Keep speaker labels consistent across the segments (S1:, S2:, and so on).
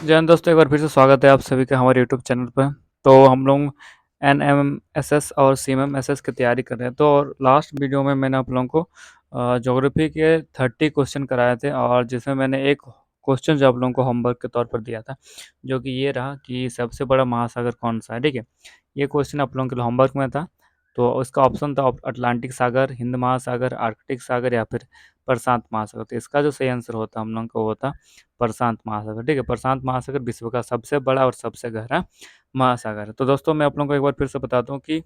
S1: जय हिंद दोस्तों, एक बार फिर से स्वागत है आप सभी का हमारे यूट्यूब चैनल पर। तो हम लोग एनएमएसएस और सीएमएमएसएस की तैयारी कर रहे हैं। तो और लास्ट वीडियो में मैंने आप लोगों को ज्योग्राफी के 30 क्वेश्चन कराए थे, और जिसमें मैंने एक क्वेश्चन जो आप लोगों को होमवर्क के तौर पर दिया था, जो कि ये रहा कि सबसे बड़ा महासागर कौन सा है। ठीक है, ये क्वेश्चन आप लोगों के लिए होमवर्क में था। तो उसका ऑप्शन था अटलांटिक सागर, हिंद महासागर, आर्कटिक सागर या फिर प्रशांत महासागर। तो इसका जो सही आंसर होता हम लोग को होता प्रशांत महासागर। ठीक है, प्रशांत महासागर विश्व का सबसे बड़ा और सबसे गहरा महासागर है। तो दोस्तों, मैं आप लोगों को एक बार फिर से बताता हूँ कि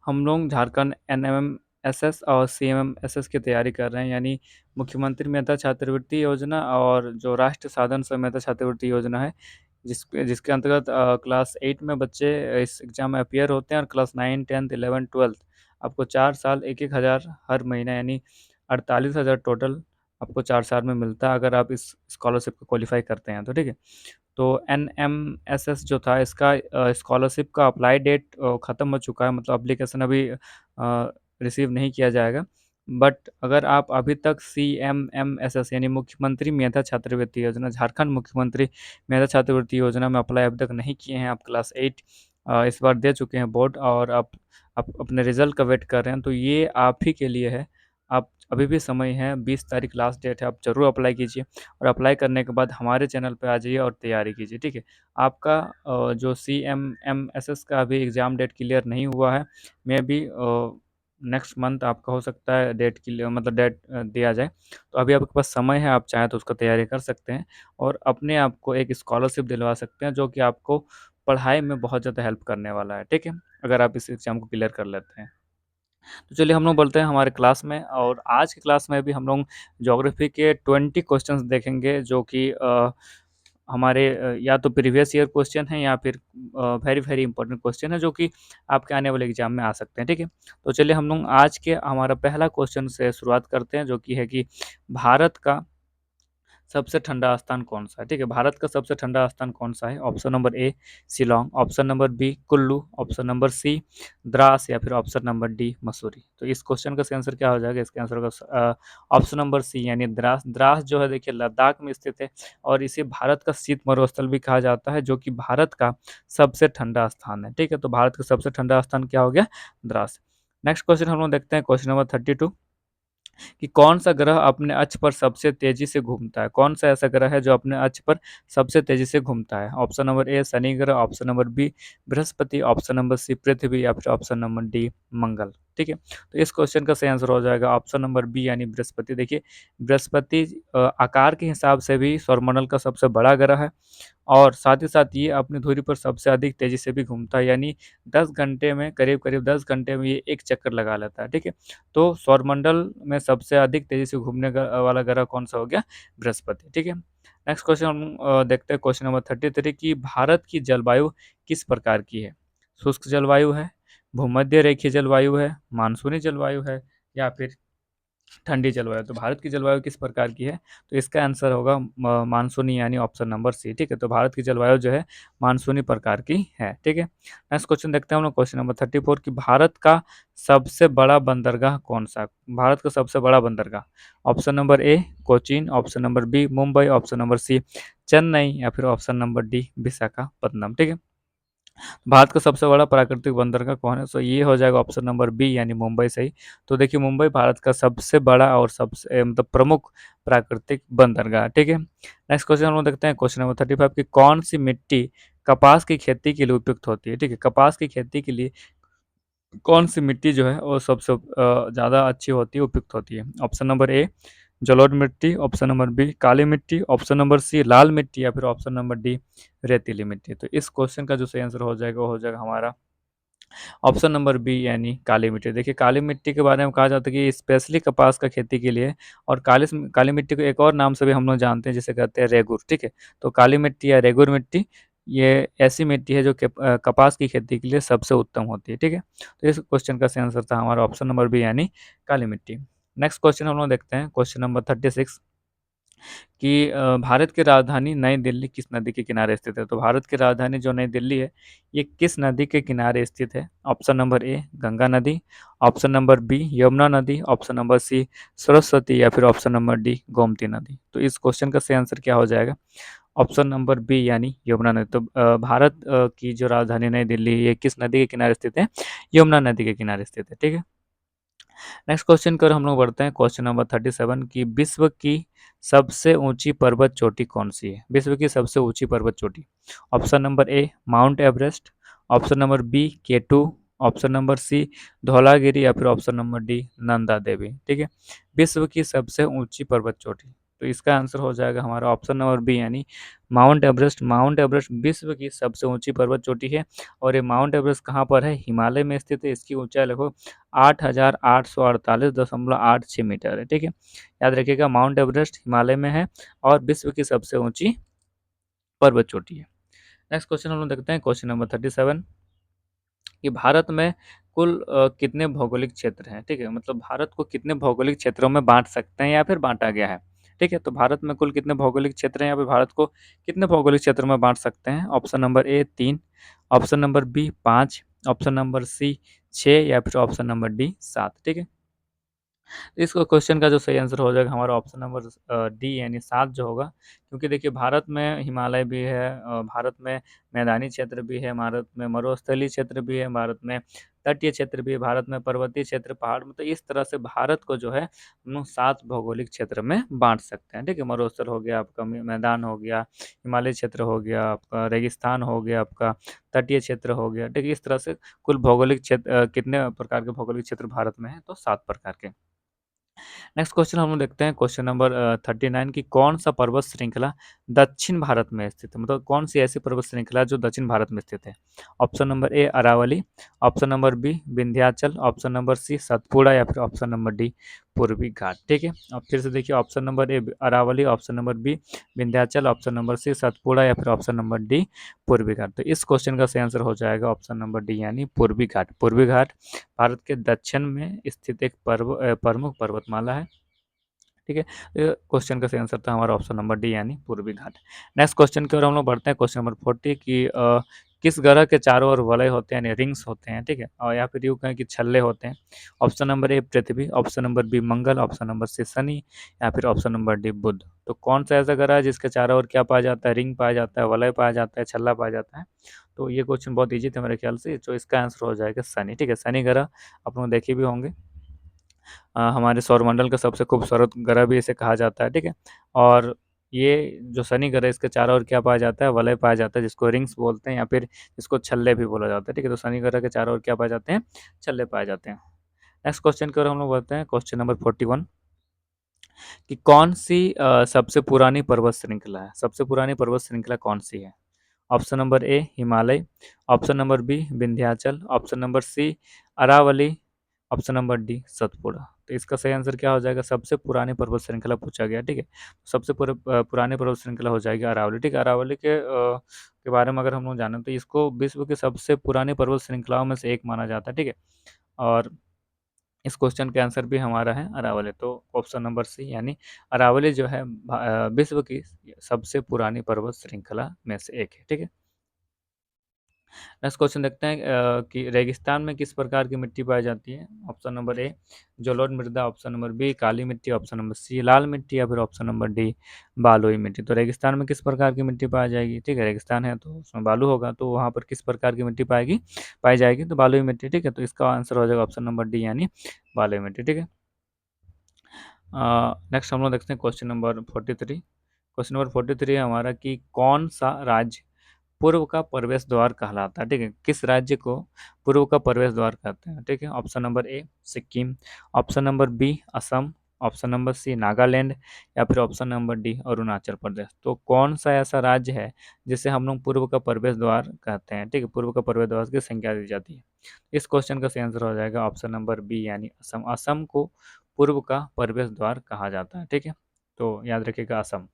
S1: हम लोग झारखंड एनएमएमएसएस और सीएमएमएसएस की तैयारी कर रहे हैं, यानी मुख्यमंत्री मेधा छात्रवृत्ति योजना और जो राष्ट्रीय साधन स्वयं मेधा छात्रवृत्ति योजना है, जिसके अंतर्गत क्लास 8 में बच्चे इस एग्जाम में अपियर होते हैं, और क्लास 9, 10, 11, 12 आपको 4 साल 1-1 हज़ार हर महीना, यानी 48 हज़ार टोटल आपको 4 साल में मिलता है, अगर आप इस स्कॉलरशिप को क्वालिफाई करते हैं तो। ठीक है, तो एनएमएसएस जो था, इसका स्कॉलरशिप का अप्लाई डेट ख़त्म हो चुका है, मतलब एप्लीकेशन अभी रिसीव नहीं किया जाएगा। बट अगर आप अभी तक सीएमएमएसएस यानी मुख्यमंत्री मेधा छात्रवृत्ति योजना, झारखंड मुख्यमंत्री मेधा छात्रवृत्ति योजना में अप्लाई अभी तक नहीं किए हैं, आप क्लास 8 इस बार दे चुके हैं बोर्ड, और आप अपने रिजल्ट का वेट कर रहे हैं, तो ये आप ही के लिए है। आप अभी भी समय है, 20 तारीख लास्ट डेट है, आप ज़रूर अप्लाई कीजिए, और अप्लाई करने के बाद हमारे चैनल पे आ जाइए और तैयारी कीजिए। ठीक है, आपका जो सीएमएमएसएस का अभी एग्ज़ाम डेट क्लियर नहीं हुआ है, मे बी नेक्स्ट मंथ आपका हो सकता है डेट क्लियर, मतलब डेट दिया जाए। तो अभी आपके पास समय है, आप चाहें तो उसका तैयारी कर सकते हैं, और अपने आप को एक स्कॉलरशिप दिलवा सकते हैं, जो कि आपको पढ़ाई में बहुत ज़्यादा हेल्प करने वाला है। ठीक है, अगर आप इस एग्ज़ाम को क्लियर कर लेते हैं। तो चलिए हम लोग बोलते हैं हमारे क्लास में, और आज की क्लास में भी हम लोग ज्योग्राफी के 20 क्वेश्चंस देखेंगे, जो कि हमारे या तो प्रीवियस ईयर क्वेश्चन है, या फिर वेरी वेरी इंपॉर्टेंट क्वेश्चन है, जो कि आपके आने वाले एग्जाम में आ सकते हैं। ठीक है, तो चलिए हम लोग आज के हमारा पहला क्वेश्चन से शुरुआत करते हैं, जो कि है कि भारत का सबसे ठंडा स्थान कौन सा है। ठीक है, भारत का सबसे ठंडा स्थान कौन सा है। Option number A Shillong, option number B Kullu, option number C Dras, या फिर ऑप्शन नंबर डी मसूरी। तो इस क्वेश्चन का आंसर क्या हो जाएगा, इसका आंसर होगा ऑप्शन नंबर सी, यानी द्रास। द्रास जो है, देखिए, लद्दाख में स्थित है, और इसे भारत का शीत मरुस्थल भी कहा जाता है, जो कि भारत का सबसे ठंडा स्थान है। ठीक है, तो भारत का सबसे ठंडा स्थान क्या हो गया, द्रास। नेक्स्ट क्वेश्चन हम लोग देखते हैं, क्वेश्चन नंबर 32, कि कौन सा ग्रह अपने अक्ष पर सबसे तेजी से घूमता है। कौन सा ऐसा ग्रह है जो अपने अक्ष पर सबसे तेजी से घूमता है। ऑप्शन नंबर ए शनि ग्रह, option number B Brihaspati, option number C पृथ्वी, या फिर ऑप्शन नंबर डी मंगल। ठीक है, तो इस क्वेश्चन का सही आंसर हो जाएगा ऑप्शन नंबर बी, यानी बृहस्पति। देखिए, बृहस्पति आकार के हिसाब से भी सौरमंडल का सबसे बड़ा ग्रह है, और साथ ही साथ ये अपनी धुरी पर सबसे अधिक तेजी से भी घूमता है, यानी 10 घंटे में, करीब करीब 10 घंटे में ये एक चक्कर लगा लेता है। ठीक है, तो सौरमंडल में सबसे अधिक तेजी से घूमने वाला ग्रह कौन सा हो गया, बृहस्पति। ठीक है, नेक्स्ट क्वेश्चन हम देखते हैं, क्वेश्चन नंबर 33, की भारत की जलवायु किस प्रकार की है। शुष्क जलवायु है, भूमध्य रेखीय जलवायु है, मानसूनी जलवायु है, या फिर ठंडी जलवायु। तो भारत की जलवायु किस प्रकार की है, तो इसका आंसर होगा मानसूनी, यानी ऑप्शन नंबर सी। ठीक है, तो भारत की जलवायु जो है मानसूनी प्रकार की है। ठीक है, नेक्स्ट क्वेश्चन देखते हैं हम लोग, क्वेश्चन नंबर 34, की भारत का सबसे बड़ा बंदरगाह कौन सा। भारत का सबसे बड़ा बंदरगाह, option number A Cochin, option number B Mumbai, option number C Chennai, या फिर ऑप्शन नंबर डी विशाखापत्तनम। ठीक है, भारत का सबसे बड़ा प्राकृतिक बंदरगाह कौन है, सो ये हो जाएगा ऑप्शन नंबर बी, यानी मुंबई सही। तो देखिए, मुंबई भारत का सबसे बड़ा और सबसे मतलब प्रमुख प्राकृतिक बंदरगाह। ठीक है, नेक्स्ट क्वेश्चन हम लोग देखते हैं, क्वेश्चन नंबर 35, की कौन सी मिट्टी कपास की खेती के लिए उपयुक्त होती है। ठीक है, कपास की खेती के लिए कौन सी मिट्टी जो है वो सबसे ज़्यादा अच्छी होती है, उपयुक्त होती है। ऑप्शन नंबर ए जलोढ़ मिट्टी, ऑप्शन नंबर बी काली मिट्टी, ऑप्शन नंबर सी लाल मिट्टी, या फिर ऑप्शन नंबर डी रेतीली मिट्टी। तो इस क्वेश्चन का जो सही आंसर हो जाएगा, वो हो जाएगा हमारा ऑप्शन नंबर बी, यानी काली मिट्टी। देखिए, काली मिट्टी के बारे में कहा जाता है कि स्पेशली कपास का खेती के लिए, और काली काली मिट्टी को एक और नाम से भी हम लोग जानते हैं, जिसे कहते हैं रेगुर। ठीक है, तो काली मिट्टी या रेगुर मिट्टी, ये ऐसी मिट्टी है जो कपास की खेती के लिए सबसे उत्तम होती है। ठीक है, तो इस क्वेश्चन का सही आंसर था हमारा ऑप्शन नंबर बी, यानी काली मिट्टी। नेक्स्ट क्वेश्चन हम लोग देखते हैं, क्वेश्चन नंबर 36, कि भारत की राजधानी नई दिल्ली किस नदी के किनारे स्थित है। तो भारत की राजधानी जो नई दिल्ली है, ये किस नदी के किनारे स्थित है। ऑप्शन नंबर ए गंगा नदी, ऑप्शन नंबर बी यमुना नदी, ऑप्शन नंबर सी सरस्वती, या फिर ऑप्शन नंबर डी गोमती नदी। तो इस क्वेश्चन का सही आंसर क्या हो जाएगा, ऑप्शन नंबर बी यानी यमुना नदी। तो भारत की जो राजधानी नई दिल्ली ये किस नदी के किनारे स्थित है? यमुना नदी के किनारे स्थित है। ठीक है। नेक्स्ट क्वेश्चन की ओर हम लोग बढ़ते हैं। क्वेश्चन नंबर 37 की विश्व की सबसे ऊंची पर्वत चोटी कौन सी है? विश्व की सबसे ऊंची पर्वत चोटी। Option number A Mount Everest, option number B K two, option number C Dhaulagiri या फिर option number D Nanda Devi. ठीक है। विश्व की सबसे ऊंची पर्वत चोटी, तो इसका आंसर हो जाएगा हमारा ऑप्शन नंबर बी यानी माउंट एवरेस्ट। माउंट एवरेस्ट विश्व की सबसे ऊंची पर्वत चोटी है और ये माउंट एवरेस्ट कहाँ पर है? हिमालय में स्थित है। इसकी ऊंचाई लगभग 8,848.86 मीटर है। ठीक है। याद रखिएगा माउंट एवरेस्ट हिमालय में है और विश्व की सबसे ऊंची पर्वत चोटी है। नेक्स्ट क्वेश्चन हम लोग देखते हैं। क्वेश्चन नंबर 37 कि भारत में कुल कितने भौगोलिक क्षेत्र हैं? ठीक है, मतलब भारत को कितने भौगोलिक क्षेत्रों में बांट सकते हैं या फिर बांटा गया है? ठीक है, तो भारत में कुल कितने भौगोलिक क्षेत्र हैं या फिर भारत को कितने भौगोलिक क्षेत्रों में बांट सकते हैं? Option number A 3, option number B 5, option number C 6 या फिर ऑप्शन नंबर डी 7। ठीक है। इस क्वेश्चन का जो सही आंसर हो जाएगा हमारा ऑप्शन नंबर डी यानी 7 जो होगा, क्योंकि देखिए भारत में हिमालय भी है, भारत में मैदानी क्षेत्र भी है, भारत में मरुस्थलीय क्षेत्र भी है, भारत में तटीय क्षेत्र भी है, भारत में पर्वतीय क्षेत्र पहाड़, मतलब इस तरह से भारत को जो है हम लोग 7 भौगोलिक क्षेत्र में बांट सकते हैं। ठीक है, मरुस्थल हो गया आपका, मैदान हो गया, हिमालय क्षेत्र हो गया आपका, रेगिस्तान हो गया आपका, तटीय क्षेत्र हो गया। ठीक है, इस तरह से कुल भौगोलिक क्षेत्र कितने प्रकार के भौगोलिक क्षेत्र भारत में है? तो 7 प्रकार के। नेक्स्ट क्वेश्चन हम लोग देखते हैं। क्वेश्चन नंबर 39 की कौन सा पर्वत श्रृंखला दक्षिण भारत में स्थित है? मतलब कौन सी ऐसी पर्वत श्रृंखला जो दक्षिण भारत में स्थित है? Option number A Aravalli, option number B Vindhyachal, option number C Satpura या फिर ऑप्शन नंबर डी पूर्वी घाट। ठीक है, अब फिर से देखिए option number A Aravalli, option number B Vindhyachal, option number C Satpura या फिर ऑप्शन नंबर डी पूर्वी घाट। तो इस क्वेश्चन का सही आंसर हो जाएगा ऑप्शन नंबर डी यानी पूर्वी घाट। पूर्वी घाट भारत के दक्षिण में स्थित एक प्रमुख पर्वतमाला है। ठीक है, क्वेश्चन का सही आंसर था हमारा ऑप्शन नंबर डी यानी पूर्वी घाट। नेक्स्ट क्वेश्चन की ओर हम लोग बढ़ते हैं। क्वेश्चन नंबर 40 की किस ग्रह के चारों ओर वलय होते हैं यानी रिंग्स होते हैं? ठीक है, और या फिर यूँ कहें कि छल्ले होते हैं। ऑप्शन नंबर ए पृथ्वी, ऑप्शन नंबर बी मंगल, ऑप्शन नंबर सी शनि या फिर ऑप्शन नंबर डी बुध। तो कौन सा ऐसा ग्रह है जिसके चारों ओर क्या पाया जाता है? रिंग पाया जाता है, वलय पाया जाता है, छल्ला पाया जाता है। तो ये क्वेश्चन बहुत ईजी था मेरे ख्याल से, तो इसका आंसर हो जाएगा शनि। ठीक है, शनि ग्रह आप लोग देखे भी होंगे, हमारे सौरमंडल का सबसे खूबसूरत ग्रह भी इसे कहा जाता है। ठीक है, और ये जो शनि ग्रह है इसके चारों ओर क्या पाया जाता है? वलय पाया जाता है, जिसको रिंग्स बोलते हैं या फिर इसको छल्ले भी बोला जाता है। ठीक है, तो शनि ग्रह के चारों ओर क्या पाए जाते हैं? छल्ले पाए जाते हैं। नेक्स्ट क्वेश्चन की ओर हम लोग बढ़ते हैं। क्वेश्चन नंबर 41 कि कौन सी सबसे पुरानी पर्वत श्रृंखला है? सबसे पुरानी पर्वत श्रृंखला कौन सी है? Option number A Himalaya, option number B Vindhyachal, option number C Aravalli, option number D Satpura. तो इसका सही आंसर क्या हो जाएगा? सबसे पुरानी पर्वत श्रृंखला पूछा गया। ठीक है, सबसे पुरानी पर्वत श्रृंखला हो जाएगी अरावली। ठीक है, अरावली के बारे में अगर हम लोग जानें तो इसको विश्व की सबसे पुरानी पर्वत श्रृंखलाओं में से एक माना जाता है। ठीक है, और इस क्वेश्चन का आंसर भी हमारा है अरावली। तो ऑप्शन नंबर सी यानी अरावली जो है विश्व की सबसे पुरानी पर्वत श्रृंखला में से एक है। ठीक है। नेक्स्ट क्वेश्चन देखते हैं कि रेगिस्तान में किस प्रकार की मिट्टी पाई जाती है? ऑप्शन नंबर ए जलोढ़ मृदा, ऑप्शन नंबर बी काली मिट्टी, ऑप्शन नंबर सी लाल मिट्टी या फिर ऑप्शन नंबर डी बालुई मिट्टी। तो रेगिस्तान में किस प्रकार की मिट्टी पाई जाएगी? ठीक है, रेगिस्तान है तो उसमें बालू होगा, तो वहाँ पर किस प्रकार की मिट्टी पाई जाएगी? तो बालुई मिट्टी। ठीक है, तो इसका आंसर हो जाएगा ऑप्शन नंबर डी यानी बालुई मिट्टी। ठीक है। नेक्स्ट हम लोग देखते हैं क्वेश्चन नंबर 43। क्वेश्चन नंबर 43 है हमारा कि कौन सा राज्य पूर्व का प्रवेश द्वार कहलाता है? ठीक है, किस राज्य को पूर्व का प्रवेश द्वार कहते हैं? ठीक है, option number A Sikkim, option number B Assam, option number C Nagaland या फिर option number D Arunachal Pradesh. तो कौन सा ऐसा राज्य है जिसे हम लोग पूर्व का प्रवेश द्वार कहते हैं? ठीक है, पूर्व का प्रवेश द्वार की संख्या दी जाती है। इस क्वेश्चन का सही आंसर हो जाएगा ऑप्शन नंबर बी यानी असम। असम को पूर्व का प्रवेश द्वार कहा जाता है। ठीक है, तो याद रखिएगा असम।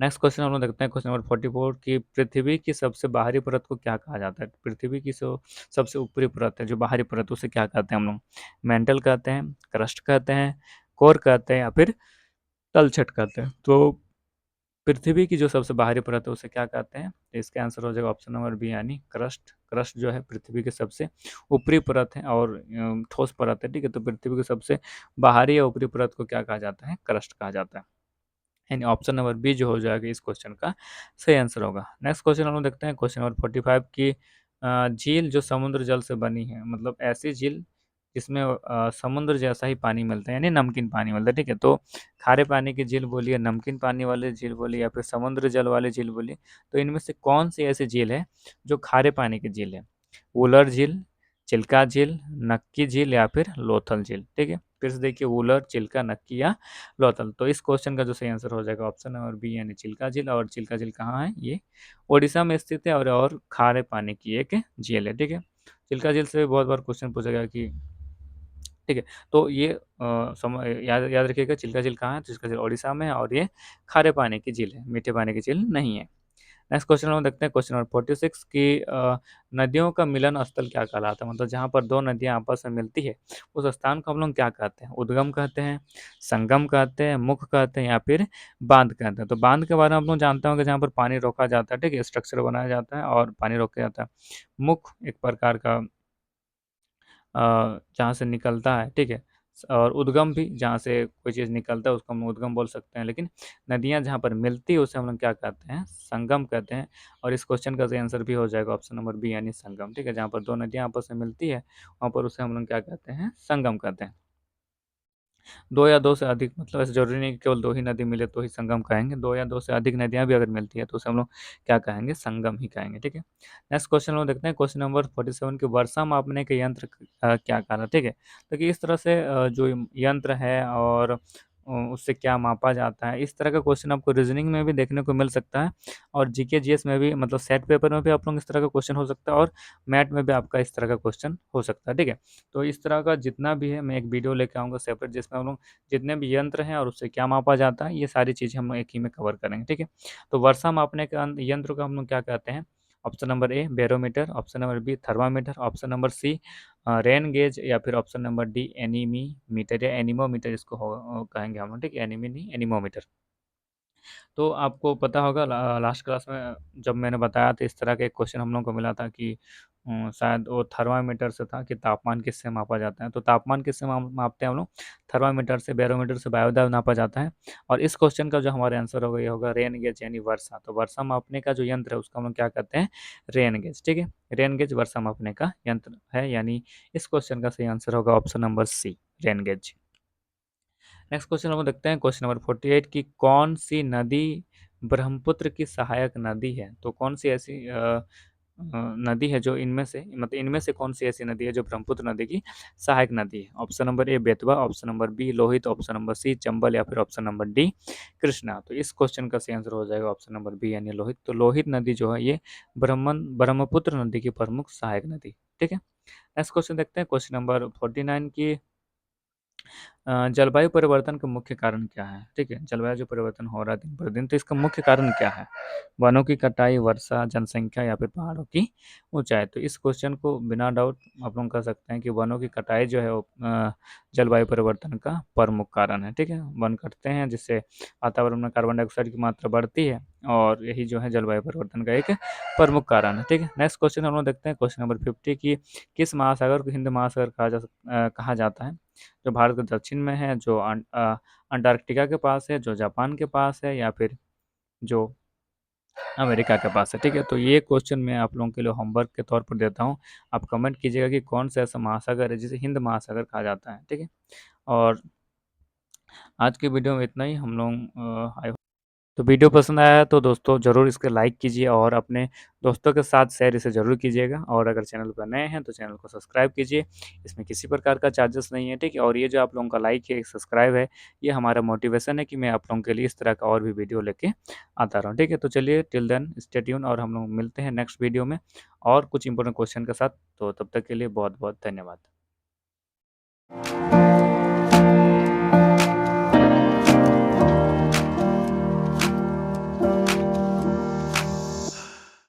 S1: नेक्स्ट क्वेश्चन हम लोग देखते हैं। क्वेश्चन नंबर 44 की पृथ्वी की सबसे बाहरी परत को क्या कहा जाता है? पृथ्वी की सबसे ऊपरी परत है जो बाहरी परत, उसे क्या कहते हैं हम लोग? मेंटल कहते हैं, क्रस्ट कहते हैं, कोर कहते हैं या फिर तलछट कहते हैं। तो पृथ्वी की जो सबसे बाहरी परत है उसे क्या कहते हैं? तो इसका आंसर हो जाएगा ऑप्शन नंबर बी यानी क्रस्ट। क्रस्ट जो है पृथ्वी की सबसे ऊपरी परत है और ठोस परत है। ठीक है, तो पृथ्वी की सबसे बाहरी या ऊपरी परत को क्या कहा जाता है? क्रस्ट कहा जाता है। यानी ऑप्शन नंबर बी जो हो जाएगा इस क्वेश्चन का सही आंसर होगा। नेक्स्ट क्वेश्चन हम लोग देखते हैं क्वेश्चन नंबर 45 की झील जो समुद्र जल से बनी है, मतलब ऐसी झील जिसमें समुद्र जैसा ही पानी मिलता है, यानी नमकीन पानी मिलता है, ठीक है। तो खारे पानी की झील बोलिए, नमकीन पानी वाली झील बोलिए, या फिर समुद्र जल वाली झील बोलिए, तो इनमें से कौन सी ऐसी झील है जो खारे पानी की झील है? वुलर झील, चिल्का झील, नक्की झील या फिर लोथल झील, ठीक है। फिर से देखिए, वुलर, चिल्का, नक्की या लोथल। तो इस क्वेश्चन का जो सही आंसर हो जाएगा ऑप्शन नंबर बी यानी चिल्का झील। और चिल्का झील कहाँ है? ये ओडिशा में स्थित है और खारे पानी की एक झील है, ठीक है। चिल्का झील से बहुत बार क्वेश्चन पूछा गया कि, ठीक है। तो ये याद याद रखिएगा, चिल्का झील कहाँ है? तो चिल्का झील ओडिशा में है और ये खारे पानी की झील है, मीठे पानी की झील नहीं है। नेक्स्ट क्वेश्चन हम देखते हैं क्वेश्चन नंबर 46 की नदियों का मिलन स्थल क्या कहलाता है? मतलब जहाँ पर दो नदियाँ आपस में मिलती है उस स्थान को हम लोग क्या कहते हैं? उद्गम कहते हैं, संगम कहते हैं, मुख कहते हैं या फिर बांध कहते हैं। तो बांध के बारे में हम लोग जानते होंगे, जहाँ पर पानी रोका जाता है, ठीक है, स्ट्रक्चर बनाया जाता है और पानी रोका जाता है। मुख एक प्रकार का जहाँ से निकलता है, ठीक है। और उद्गम भी, जहाँ से कोई चीज़ निकलता है उसको हम उद्गम बोल सकते हैं। लेकिन नदियाँ जहाँ पर मिलती है उसे हम लोग क्या कहते हैं? संगम कहते हैं। और इस क्वेश्चन का सही आंसर भी हो जाएगा ऑप्शन नंबर बी यानी संगम, ठीक है। जहाँ पर दो नदियाँ आपस में मिलती है वहाँ पर उसे हम लोग क्या कहते हैं? संगम कहते हैं। दो या दो से अधिक, मतलब ऐसा ज़रूरी नहीं कि केवल दो ही नदी मिले तो ही संगम कहेंगे। दो या दो से अधिक नदियाँ भी अगर मिलती है तो उसे हम लोग क्या कहेंगे? संगम ही कहेंगे, ठीक है। नेक्स्ट क्वेश्चन हम देखते हैं क्वेश्चन नंबर 47 की वर्षा मापने के यंत्र क्या कहलाता है, ठीक है। तो कि इस तरह से जो यंत्र है और उससे क्या मापा जाता है, इस तरह का क्वेश्चन आपको रीजनिंग में भी देखने को मिल सकता है और जीके जीएस में भी, मतलब सेट पेपर में भी आप लोग इस तरह का क्वेश्चन हो सकता है और मैथ में भी आपका इस तरह का क्वेश्चन हो सकता है, ठीक है। तो इस तरह का जितना भी है मैं एक वीडियो लेके आऊँगा सेपरेट, जिसमें हम लोग जितने भी यंत्र हैं और उससे क्या मापा जाता है ये सारी चीज़ें हम लोग एक ही में कवर करेंगे, ठीक है। तो वर्षा मापने के यंत्र को हम लोग क्या कहते हैं? Option number A barometer, option number B thermometer, option number C rain gauge या फिर ऑप्शन नंबर डी एनीमीमीटर या एनीमोमीटर इसको कहेंगे हम लोग, ठीक है। एनीमी नहीं, एनीमोमीटर। तो आपको पता होगा लास्ट क्लास में जब मैंने बताया था, इस तरह का एक क्वेश्चन हम लोगों को मिला था कि शायद वो थर्मामीटर से था कि तापमान किससे मापा जाता है। तो तापमान किससे मापते हैं हम लोग? थर्मामीटर से, बैरोमीटर से, वायुदाब नापा जाता है। और इस क्वेश्चन का जो हमारा आंसर होगा ये होगा रेन गेज यानी वर्षा। तो वर्षा मापने का जो यंत्र है उसको हम लोग क्या कहते हैं? रेन गेज, ठीक है। रेन गेज वर्षा मापने का यंत्र है, यानी इस क्वेश्चन का सही आंसर होगा option number C, rain gauge. Next question हम देखते हैं क्वेश्चन नंबर 48 की कौन सी नदी ब्रह्मपुत्र की सहायक नदी है? तो कौन सी ऐसी नदी है जो इनमें से, मतलब इनमें से कौन सी ऐसी नदी है जो ब्रह्मपुत्र नदी की सहायक नदी है? Option number A Betwa, option number B Lohit, option number C Chambal या फिर ऑप्शन नंबर डी कृष्णा। तो इस क्वेश्चन का सही आंसर हो जाएगा ऑप्शन नंबर बी यानी लोहित। तो लोहित नदी जो है ये ब्रह्मपुत्र नदी की प्रमुख सहायक नदी, ठीक है। नेक्स्ट क्वेश्चन देखते हैं क्वेश्चन नंबर 49 की जलवायु परिवर्तन का मुख्य कारण क्या है? ठीक है, जलवायु जो परिवर्तन हो रहा है दिन पर दिन, तो इसका मुख्य कारण क्या है? वनों की कटाई, वर्षा, जनसंख्या या फिर पहाड़ों की ऊंचाई? तो इस क्वेश्चन को बिना डाउट आप लोग कह सकते हैं कि वनों की कटाई जो है वो जलवायु परिवर्तन का प्रमुख कारण है, ठीक है। वन कटते हैं जिससे वातावरण में कार्बन डाइऑक्साइड की मात्रा बढ़ती है और यही जो है जलवायु परिवर्तन का एक प्रमुख कारण है, ठीक है। नेक्स्ट क्वेश्चन हम लोग देखते हैं क्वेश्चन नंबर 50 की किस महासागर को हिंद महासागर कहा जाता है? जो भारत के दक्षिण में है, जो अंटार्कटिका के पास है, जो जापान के पास है या फिर जो अमेरिका के पास है, ठीक है। तो ये क्वेश्चन मैं आप लोगों के लिए होमवर्क के तौर पर देता हूँ। आप कमेंट कीजिएगा कि कौन सा ऐसा महासागर है जिसे हिंद महासागर कहा जाता है, ठीक है। और आज की वीडियो में इतना ही हम लोग तो वीडियो पसंद आया है तो दोस्तों ज़रूर इसको लाइक कीजिए और अपने दोस्तों के साथ शेयर इसे ज़रूर कीजिएगा। और अगर चैनल पर नए हैं तो चैनल को सब्सक्राइब कीजिए। इसमें किसी प्रकार का चार्जेस नहीं है, ठीक है। और ये जो आप लोगों का लाइक है, सब्सक्राइब है, ये हमारा मोटिवेशन है कि मैं आप लोगों के लिए इस तरह का और भी वीडियो लेके आता रहूँ, ठीक है। तो चलिए टिल देन स्टे ट्यून और हम लोग मिलते हैं नेक्स्ट वीडियो में और कुछ इंपॉर्टेंट क्वेश्चन के साथ। तो तब तक के लिए बहुत बहुत धन्यवाद।